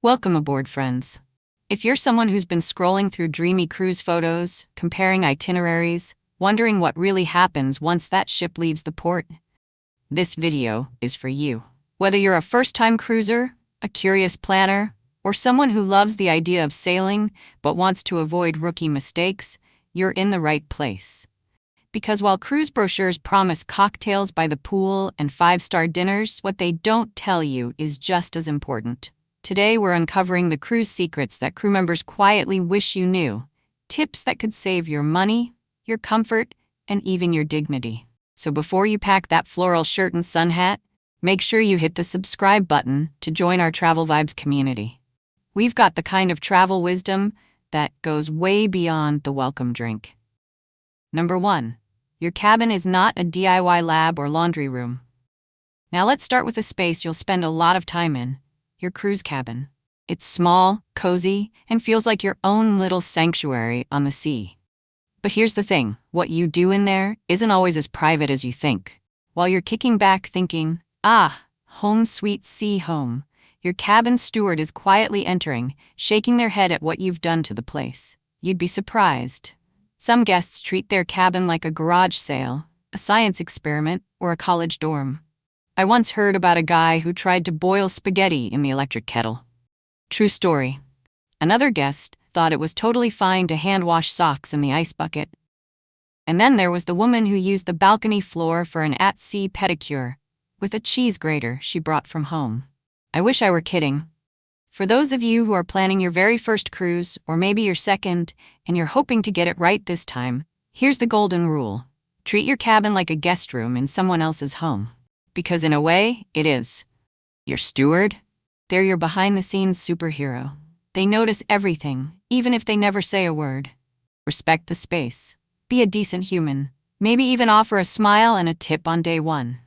Welcome aboard, friends. If you're someone who's been scrolling through dreamy cruise photos, comparing itineraries, wondering what really happens once that ship leaves the port, this video is for you. Whether you're a first-time cruiser, a curious planner, or someone who loves the idea of sailing but wants to avoid rookie mistakes, you're in the right place. Because while cruise brochures promise cocktails by the pool and five-star dinners, what they don't tell you is just as important. Today, we're uncovering the cruise secrets that crew members quietly wish you knew. Tips that could save your money, your comfort, and even your dignity. So before you pack that floral shirt and sun hat, make sure you hit the subscribe button to join our TravelVibes community. We've got the kind of travel wisdom that goes way beyond the welcome drink. Number 1. Your cabin is not a DIY lab or laundry room. Now let's start with a space you'll spend a lot of time in. Your cruise cabin. It's small, cozy, and feels like your own little sanctuary on the sea. But here's the thing, what you do in there isn't always as private as you think. While you're kicking back thinking, home sweet sea home, your cabin steward is quietly entering, shaking their head at what you've done to the place. You'd be surprised. Some guests treat their cabin like a garage sale, a science experiment, or a college dorm. I once heard about a guy who tried to boil spaghetti in the electric kettle. True story. Another guest thought it was totally fine to hand wash socks in the ice bucket. And then there was the woman who used the balcony floor for an at-sea pedicure with a cheese grater she brought from home. I wish I were kidding. For those of you who are planning your very first cruise, or maybe your second, and you're hoping to get it right this time, here's the golden rule. Treat your cabin like a guest room in someone else's home. Because in a way, it is. Your steward? They're your behind-the-scenes superhero. They notice everything, even if they never say a word. Respect the space. Be a decent human. Maybe even offer a smile and a tip on day one.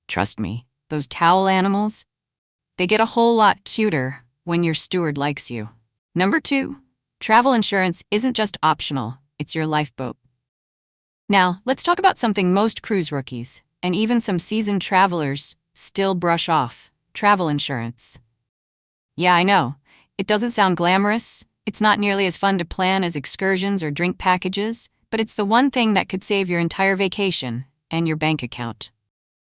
Trust me, those towel animals, they get a whole lot cuter when your steward likes you. Number 2, travel insurance isn't just optional, it's your lifeboat. Now, let's talk about something most cruise rookies, and even some seasoned travelers, still brush off: travel insurance. Yeah, I know. It doesn't sound glamorous, it's not nearly as fun to plan as excursions or drink packages, but it's the one thing that could save your entire vacation and your bank account.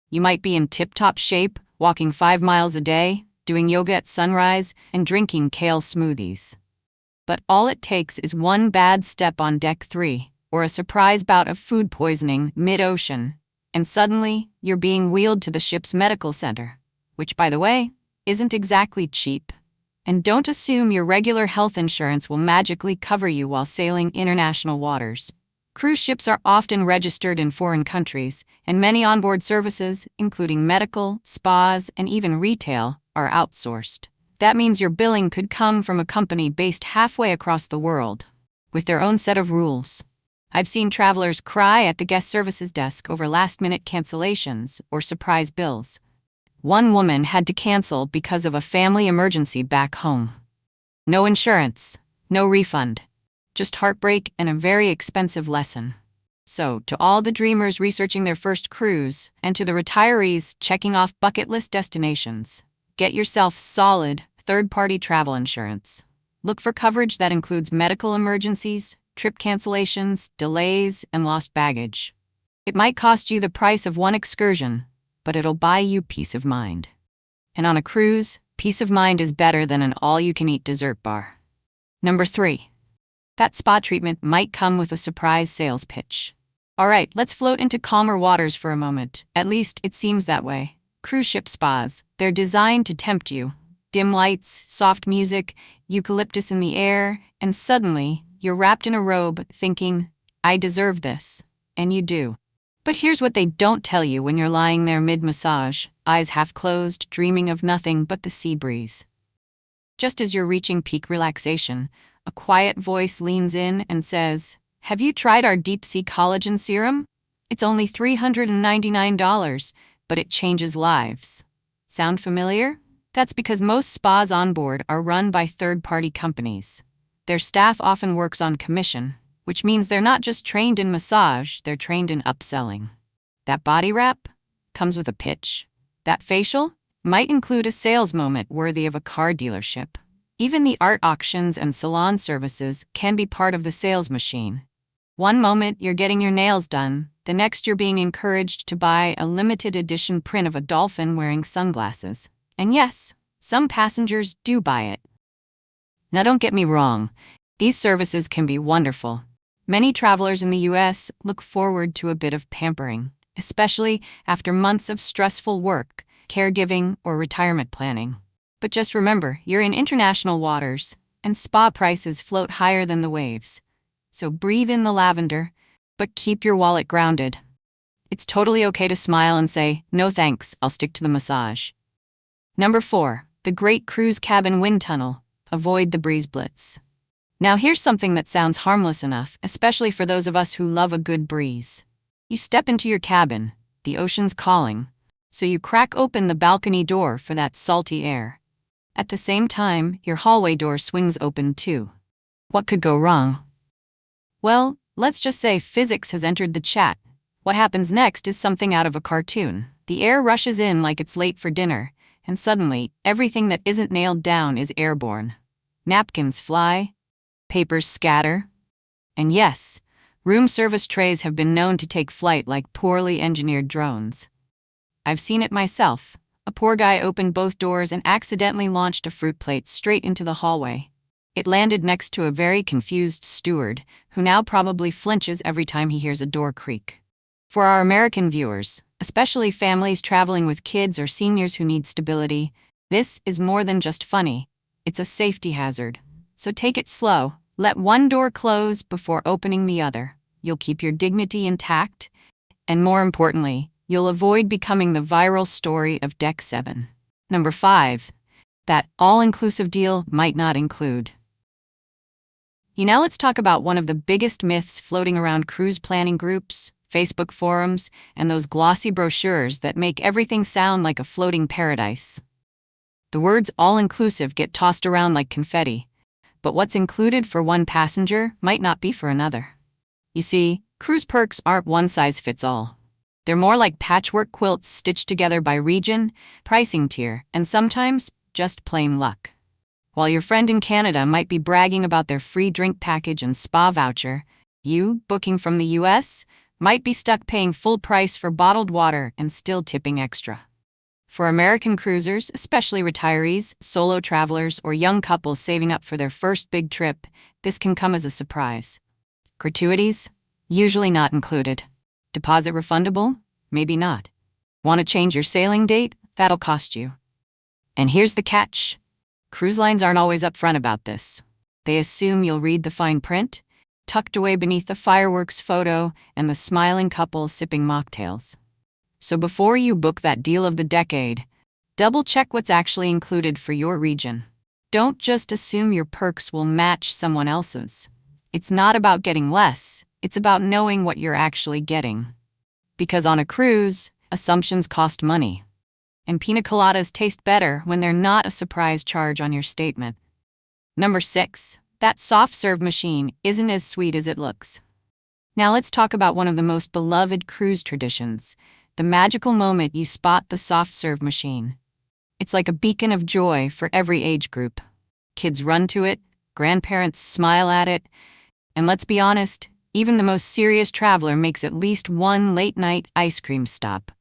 You might be in tip-top shape, walking 5 miles a day, doing yoga at sunrise, and drinking kale smoothies. But all it takes is one bad step on deck 3, or a surprise bout of food poisoning mid-ocean, and suddenly, you're being wheeled to the ship's medical center, which, by the way, isn't exactly cheap. And don't assume your regular health insurance will magically cover you while sailing international waters. Cruise ships are often registered in foreign countries, and many onboard services, including medical, spas, and even retail, are outsourced. That means your billing could come from a company based halfway across the world, with their own set of rules. I've seen travelers cry at the guest services desk over last-minute cancellations or surprise bills. One woman had to cancel because of a family emergency back home. No insurance, no refund, just heartbreak and a very expensive lesson. So, to all the dreamers researching their first cruise, and to the retirees checking off bucket list destinations, get yourself solid, third-party travel insurance. Look for coverage that includes medical emergencies, trip cancellations, delays, and lost baggage. It might cost you the price of one excursion, but it'll buy you peace of mind. And on a cruise, peace of mind is better than an all-you-can-eat dessert bar. Number 3. That spa treatment might come with a surprise sales pitch. All right, let's float into calmer waters for a moment. At least, it seems that way. Cruise ship spas, they're designed to tempt you. Dim lights, soft music, eucalyptus in the air, and suddenly, you're wrapped in a robe, thinking, I deserve this. And you do. But here's what they don't tell you when you're lying there mid-massage, eyes half closed, dreaming of nothing but the sea breeze. Just as you're reaching peak relaxation, a quiet voice leans in and says, have you tried our deep-sea collagen serum? It's only $399, but it changes lives. Sound familiar? That's because most spas on board are run by third-party companies. Their staff often works on commission, which means they're not just trained in massage, they're trained in upselling. That body wrap comes with a pitch. That facial might include a sales moment worthy of a car dealership. Even the art auctions and salon services can be part of the sales machine. One moment you're getting your nails done, the next you're being encouraged to buy a limited edition print of a dolphin wearing sunglasses. And yes, some passengers do buy it. Now don't get me wrong, these services can be wonderful. Many travelers in the US look forward to a bit of pampering, especially after months of stressful work, caregiving, or retirement planning. But just remember, you're in international waters, and spa prices float higher than the waves. So breathe in the lavender, but keep your wallet grounded. It's totally okay to smile and say, "No thanks, I'll stick to the massage." Number 4, the Great Cruise Cabin Wind Tunnel. Avoid the breeze blitz. Now here's something that sounds harmless enough, especially for those of us who love a good breeze. You step into your cabin, the ocean's calling, so you crack open the balcony door for that salty air. At the same time, your hallway door swings open too. What could go wrong? Well, let's just say physics has entered the chat. What happens next is something out of a cartoon. The air rushes in like it's late for dinner, and suddenly, everything that isn't nailed down is airborne. Napkins fly, papers scatter, and yes, room service trays have been known to take flight like poorly engineered drones. I've seen it myself. A poor guy opened both doors and accidentally launched a fruit plate straight into the hallway. It landed next to a very confused steward, who now probably flinches every time he hears a door creak. For our American viewers, especially families traveling with kids or seniors who need stability, this is more than just funny. It's a safety hazard. So take it slow. Let one door close before opening the other. You'll keep your dignity intact, and more importantly, you'll avoid becoming the viral story of Deck 7. Number 5. That all-inclusive deal might not include. Now let's talk about one of the biggest myths floating around cruise planning groups, Facebook forums, and those glossy brochures that make everything sound like a floating paradise. The words all-inclusive get tossed around like confetti, but what's included for one passenger might not be for another. You see, cruise perks aren't one-size-fits-all. They're more like patchwork quilts stitched together by region, pricing tier, and sometimes just plain luck. While your friend in Canada might be bragging about their free drink package and spa voucher, you, booking from the US, might be stuck paying full price for bottled water and still tipping extra. For American cruisers, especially retirees, solo travelers, or young couples saving up for their first big trip, this can come as a surprise. Gratuities? Usually not included. Deposit refundable? Maybe not. Want to change your sailing date? That'll cost you. And here's the catch. Cruise lines aren't always upfront about this. They assume you'll read the fine print, tucked away beneath the fireworks photo and the smiling couple sipping mocktails. So before you book that deal of the decade, double-check what's actually included for your region. Don't just assume your perks will match someone else's. It's not about getting less, it's about knowing what you're actually getting. Because on a cruise, assumptions cost money. And pina coladas taste better when they're not a surprise charge on your statement. Number 6. That soft serve machine isn't as sweet as it looks. Now let's talk about one of the most beloved cruise traditions, the magical moment you spot the soft serve machine. It's like a beacon of joy for every age group. Kids run to it, grandparents smile at it, and let's be honest, even the most serious traveler makes at least one late-night ice cream stop.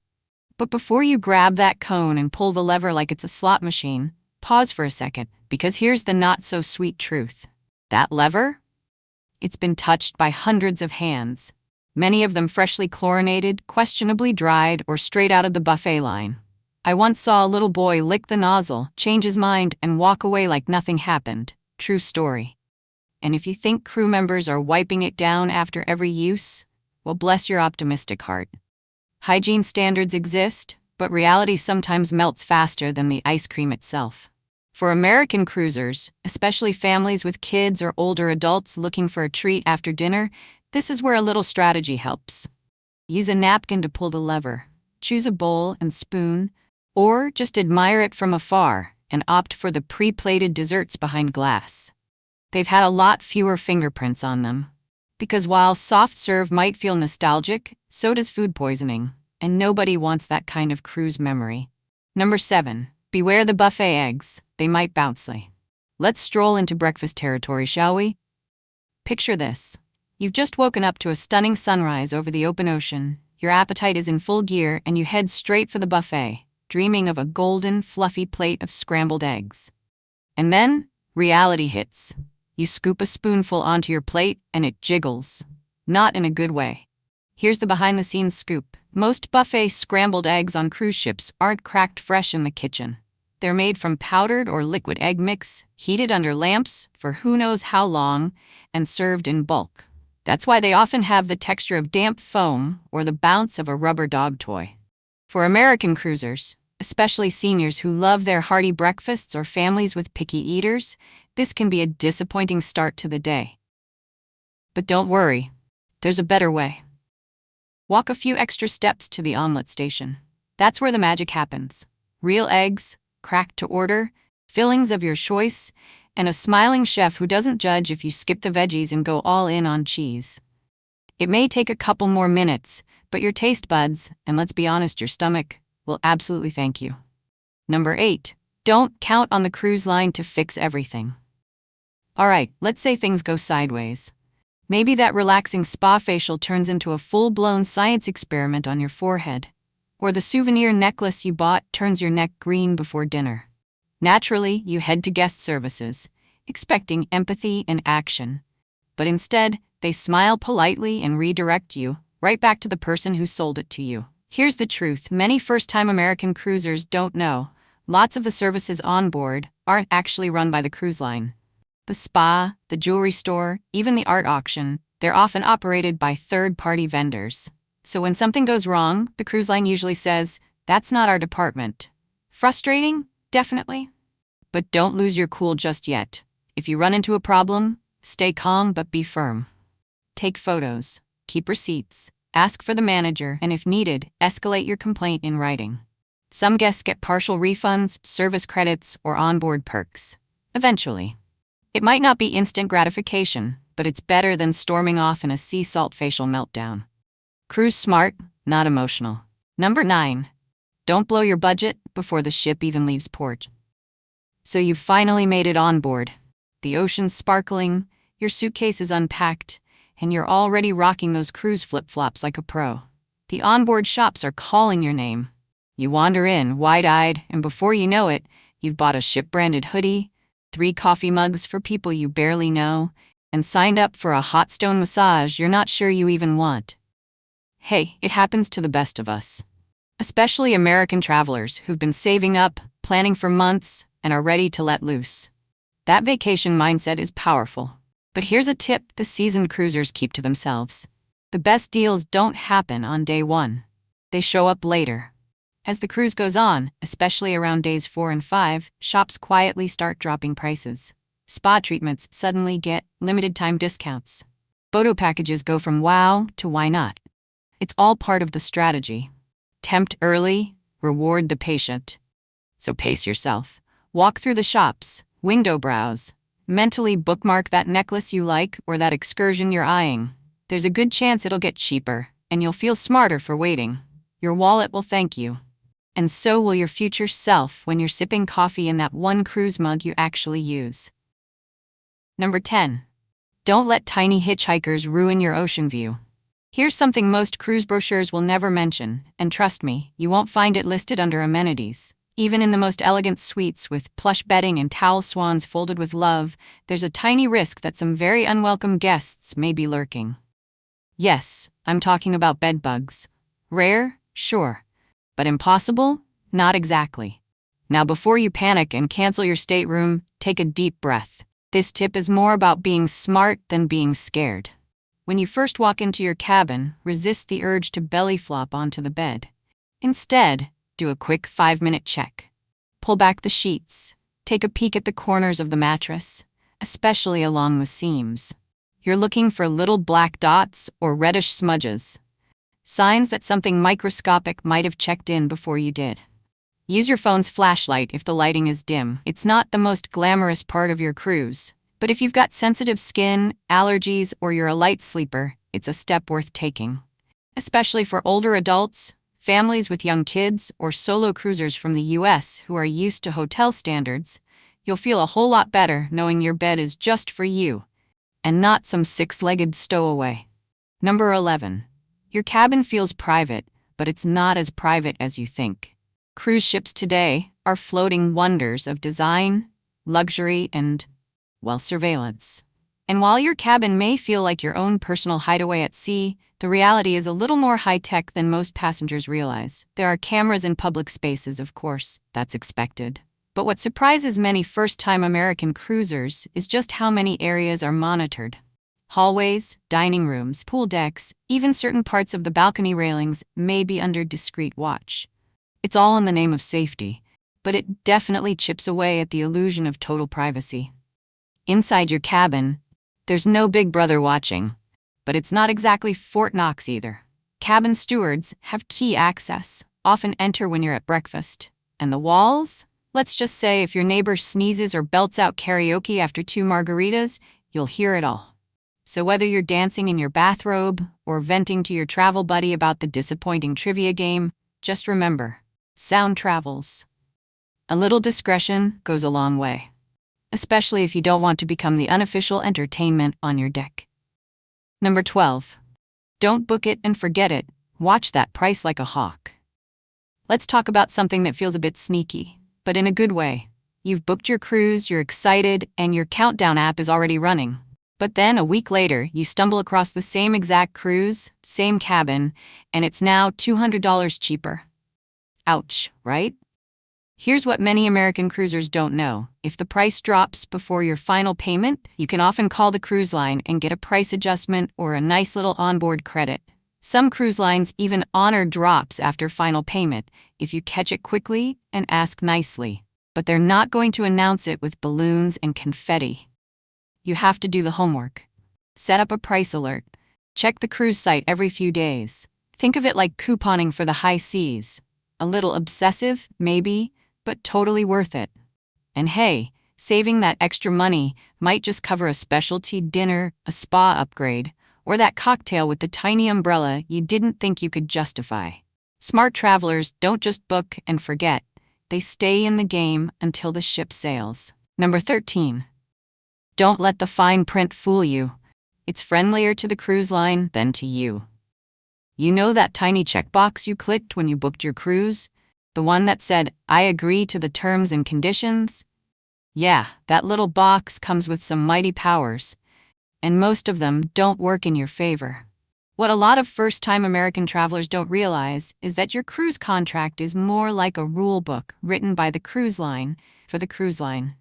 But before you grab that cone and pull the lever like it's a slot machine, pause for a second, because here's the not-so-sweet truth. That lever? It's been touched by hundreds of hands, many of them freshly chlorinated, questionably dried, or straight out of the buffet line. I once saw a little boy lick the nozzle, change his mind, and walk away like nothing happened. True story. And if you think crew members are wiping it down after every use, well, bless your optimistic heart. Hygiene standards exist, but reality sometimes melts faster than the ice cream itself. For American cruisers, especially families with kids or older adults looking for a treat after dinner, this is where a little strategy helps. Use a napkin to pull the lever, choose a bowl and spoon, or just admire it from afar and opt for the pre-plated desserts behind glass. They've had a lot fewer fingerprints on them. Because while soft serve might feel nostalgic, so does food poisoning, and nobody wants that kind of cruise memory. Number 7. Beware the buffet eggs. They might bounce. Let's stroll into breakfast territory, shall we? Picture this. You've just woken up to a stunning sunrise over the open ocean. Your appetite is in full gear and you head straight for the buffet, dreaming of a golden, fluffy plate of scrambled eggs. And then, reality hits. You scoop a spoonful onto your plate and it jiggles. Not in a good way. Here's the behind-the-scenes scoop. Most buffet scrambled eggs on cruise ships aren't cracked fresh in the kitchen. They're made from powdered or liquid egg mix, heated under lamps for who knows how long, and served in bulk. That's why they often have the texture of damp foam or the bounce of a rubber dog toy. For American cruisers, especially seniors who love their hearty breakfasts or families with picky eaters, this can be a disappointing start to the day. But don't worry, there's a better way. Walk a few extra steps to the omelet station. That's where the magic happens. Real eggs, cracked to order, fillings of your choice, and a smiling chef who doesn't judge if you skip the veggies and go all in on cheese. It may take a couple more minutes, but your taste buds, and let's be honest, your stomach, will absolutely thank you. Number 8. Don't count on the cruise line to fix everything. Alright, let's say things go sideways. Maybe that relaxing spa facial turns into a full-blown science experiment on your forehead. Or the souvenir necklace you bought turns your neck green before dinner. Naturally, you head to guest services, expecting empathy and action. But instead, they smile politely and redirect you right back to the person who sold it to you. Here's the truth. Many first-time American cruisers don't know. Lots of the services on board aren't actually run by the cruise line. The spa, the jewelry store, even the art auction, they're often operated by third-party vendors. So when something goes wrong, the cruise line usually says, "That's not our department." Frustrating? Definitely. But don't lose your cool just yet. If you run into a problem, stay calm but be firm. Take photos, keep receipts, ask for the manager, and if needed, escalate your complaint in writing. Some guests get partial refunds, service credits, or onboard perks. Eventually. It might not be instant gratification, but it's better than storming off in a sea salt facial meltdown. Cruise smart, not emotional. Number 9. Don't blow your budget before the ship even leaves port. So you've finally made it on board. The ocean's sparkling, your suitcase is unpacked, and you're already rocking those cruise flip-flops like a pro. The onboard shops are calling your name. You wander in, wide-eyed, and before you know it, you've bought a ship-branded hoodie, 3 coffee mugs for people you barely know, and signed up for a hot stone massage you're not sure you even want. Hey, it happens to the best of us. Especially American travelers who've been saving up, planning for months, and are ready to let loose. That vacation mindset is powerful. But here's a tip the seasoned cruisers keep to themselves. The best deals don't happen on day 1. They show up later. As the cruise goes on, especially around days 4 and 5, shops quietly start dropping prices. Spa treatments suddenly get limited-time discounts. Photo packages go from wow to why not. It's all part of the strategy. Tempt early, reward the patient. So pace yourself. Walk through the shops, window browse. Mentally bookmark that necklace you like or that excursion you're eyeing. There's a good chance it'll get cheaper, and you'll feel smarter for waiting. Your wallet will thank you. And so will your future self when you're sipping coffee in that one cruise mug you actually use. Number 10. Don't let tiny hitchhikers ruin your ocean view. Here's something most cruise brochures will never mention, and trust me, you won't find it listed under amenities. Even in the most elegant suites with plush bedding and towel swans folded with love, there's a tiny risk that some very unwelcome guests may be lurking. Yes, I'm talking about bed bugs. Rare? Sure. But impossible? Not exactly. Now before you panic and cancel your stateroom, take a deep breath. This tip is more about being smart than being scared. When you first walk into your cabin, resist the urge to belly flop onto the bed. Instead, do a quick 5-minute check. Pull back the sheets. Take a peek at the corners of the mattress, especially along the seams. You're looking for little black dots or reddish smudges. Signs that something microscopic might have checked in before you did. Use your phone's flashlight if the lighting is dim. It's not the most glamorous part of your cruise, but if you've got sensitive skin, allergies, or you're a light sleeper, it's a step worth taking. Especially for older adults, families with young kids, or solo cruisers from the US who are used to hotel standards, You'll feel a whole lot better knowing your bed is just for you, and not some six-legged stowaway. Number 11. Your cabin feels private, but it's not as private as you think. Cruise ships today are floating wonders of design, luxury, and, well, surveillance. And while your cabin may feel like your own personal hideaway at sea, the reality is a little more high-tech than most passengers realize. There are cameras in public spaces, of course, that's expected. But what surprises many first-time American cruisers is just how many areas are monitored. Hallways, dining rooms, pool decks, even certain parts of the balcony railings may be under discreet watch. It's all in the name of safety, but it definitely chips away at the illusion of total privacy. Inside your cabin, there's no big brother watching, but it's not exactly Fort Knox either. Cabin stewards have key access, often enter when you're at breakfast. And the walls? Let's just say if your neighbor sneezes or belts out karaoke after 2 margaritas, you'll hear it all. So whether you're dancing in your bathrobe or venting to your travel buddy about the disappointing trivia game, just remember, sound travels. A little discretion goes a long way, especially if you don't want to become the unofficial entertainment on your deck. Number 12. Don't book it and forget it. Watch that price like a hawk. Let's talk about something that feels a bit sneaky, but in a good way. You've booked your cruise, you're excited, and your countdown app is already running. But then a week later, you stumble across the same exact cruise, same cabin, and it's now $200 cheaper. Ouch, right? Here's what many American cruisers don't know. If the price drops before your final payment, you can often call the cruise line and get a price adjustment or a nice little onboard credit. Some cruise lines even honor drops after final payment if you catch it quickly and ask nicely. But they're not going to announce it with balloons and confetti. You have to do the homework. Set up a price alert. Check the cruise site every few days. Think of it like couponing for the high seas. A little obsessive, maybe, but totally worth it. And hey, saving that extra money might just cover a specialty dinner, a spa upgrade, or that cocktail with the tiny umbrella you didn't think you could justify. Smart travelers don't just book and forget. They stay in the game until the ship sails. Number 13. Don't let the fine print fool you. It's friendlier to the cruise line than to you. You know that tiny checkbox you clicked when you booked your cruise? The one that said, "I agree to the terms and conditions"? Yeah, that little box comes with some mighty powers, and most of them don't work in your favor. What a lot of first-time American travelers don't realize is that your cruise contract is more like a rule book written by the cruise line for the cruise line.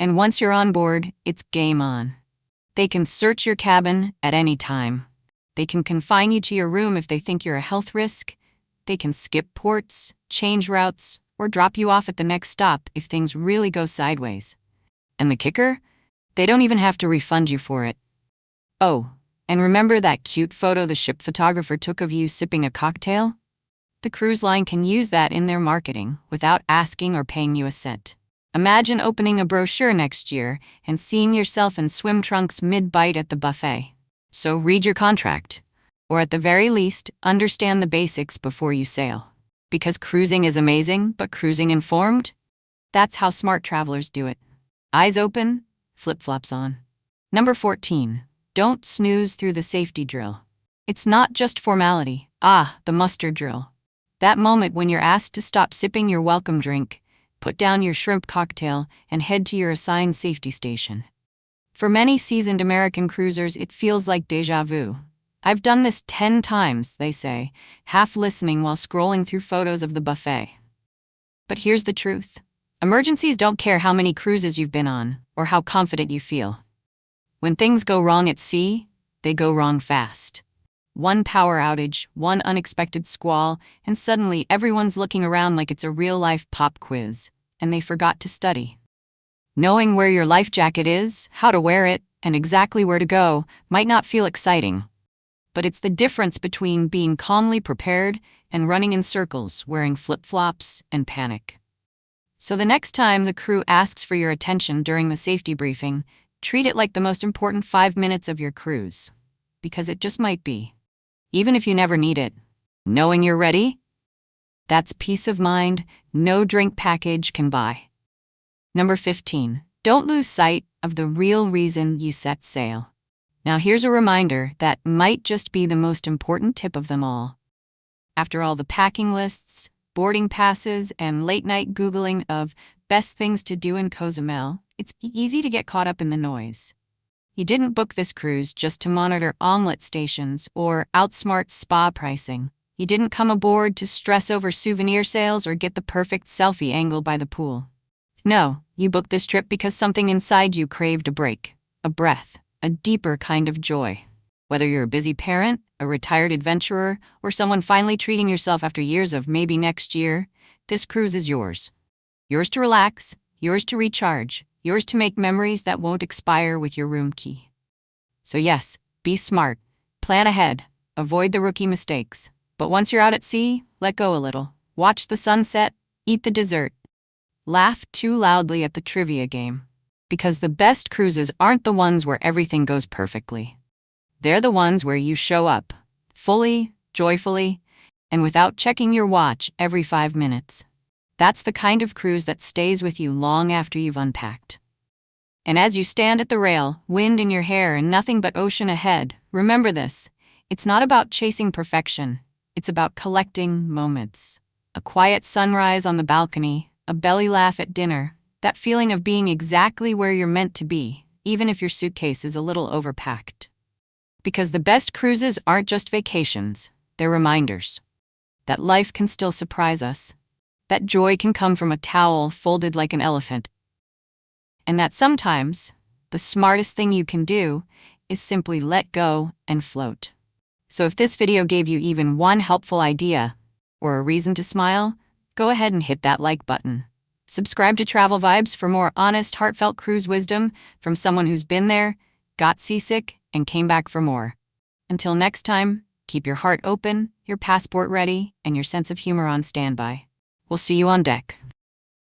And once you're on board, it's game on. They can search your cabin at any time. They can confine you to your room if they think you're a health risk. They can skip ports, change routes, or drop you off at the next stop if things really go sideways. And the kicker? They don't even have to refund you for it. Oh, and remember that cute photo the ship photographer took of you sipping a cocktail? The cruise line can use that in their marketing without asking or paying you a cent. Imagine opening a brochure next year and seeing yourself in swim trunks mid-bite at the buffet. So read your contract, or at the very least, understand the basics before you sail. Because cruising is amazing, but cruising informed? That's how smart travelers do it. Eyes open, flip-flops on. Number 14. Don't snooze through the safety drill. It's not just formality. The muster drill. That moment when you're asked to stop sipping your welcome drink, put down your shrimp cocktail, and head to your assigned safety station. For many seasoned American cruisers, it feels like déjà vu. I've done this 10 times, they say, half listening while scrolling through photos of the buffet. But here's the truth. Emergencies don't care how many cruises you've been on or how confident you feel. When things go wrong at sea, they go wrong fast. One power outage, one unexpected squall, and suddenly everyone's looking around like it's a real-life pop quiz, and they forgot to study. Knowing where your life jacket is, how to wear it, and exactly where to go might not feel exciting. But it's the difference between being calmly prepared and running in circles, wearing flip-flops and panic. So the next time the crew asks for your attention during the safety briefing, treat it like the most important 5 minutes of your cruise. Because it just might be. Even if you never need it. Knowing you're ready? That's peace of mind no drink package can buy. Number 15. Don't lose sight of the real reason you set sail. Now here's a reminder that might just be the most important tip of them all. After all the packing lists, boarding passes, and late-night Googling of best things to do in Cozumel, it's easy to get caught up in the noise. You didn't book this cruise just to monitor omelet stations or outsmart spa pricing. You didn't come aboard to stress over souvenir sales or get the perfect selfie angle by the pool. No, you booked this trip because something inside you craved a break, a breath, a deeper kind of joy. Whether you're a busy parent, a retired adventurer, or someone finally treating yourself after years of maybe next year, this cruise is yours. Yours to relax, yours to recharge, yours to make memories that won't expire with your room key. So yes, be smart, plan ahead, avoid the rookie mistakes. But once you're out at sea, let go a little. Watch the sunset, eat the dessert. Laugh too loudly at the trivia game. Because the best cruises aren't the ones where everything goes perfectly. They're the ones where you show up, fully, joyfully, and without checking your watch every 5 minutes. That's the kind of cruise that stays with you long after you've unpacked. And as you stand at the rail, wind in your hair and nothing but ocean ahead, remember this: it's not about chasing perfection, it's about collecting moments. A quiet sunrise on the balcony, a belly laugh at dinner, that feeling of being exactly where you're meant to be, even if your suitcase is a little overpacked. Because the best cruises aren't just vacations, they're reminders that life can still surprise us, that joy can come from a towel folded like an elephant, and that sometimes the smartest thing you can do is simply let go and float. So if this video gave you even one helpful idea or a reason to smile, go ahead and hit that like button. Subscribe to Travel Vibes for more honest, heartfelt cruise wisdom from someone who's been there, got seasick, and came back for more. Until next time, keep your heart open, your passport ready, and your sense of humor on standby. We'll see you on deck.